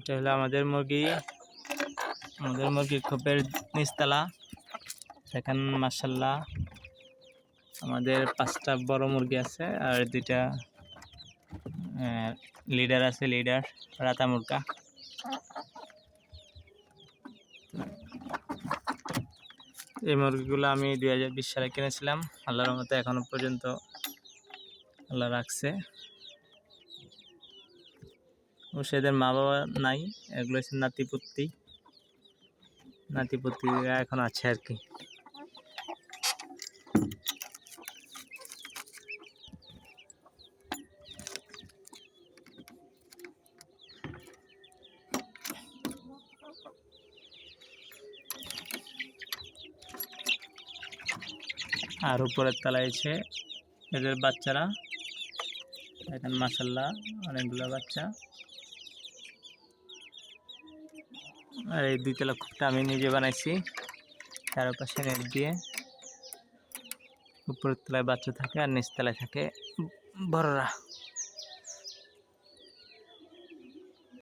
এটা হলো আমাদের মুরগির খোপের নিচতলা। দেখেন মাশাআল্লাহ আমাদের 5টা বড় মুরগি আছে আর 2টা লিডার আছে, লিডার রাতা মুরগা। এই মুরগিগুলো আমি 2020 সালে কিনেছিলাম। আল্লাহর রহমতে এখনো পর্যন্ত আল্লাহ রাখছে। অবশ্য এদের মা বাবা নাই, এগুলো হচ্ছে নাতিপুতিরা এখন আছে আর কি। আর উপরের তলায় এসে এদের বাচ্চারা দেখেন মাশাআল্লাহ অনেকগুলো বাচ্চা। আর এই 2তলা খোপটা আমি নিজে বানাইছি, চারপাশে নেট দিয়ে। উপরের তলায় বাচ্চা থাকে আর নিচতলায় থাকে বড়রা।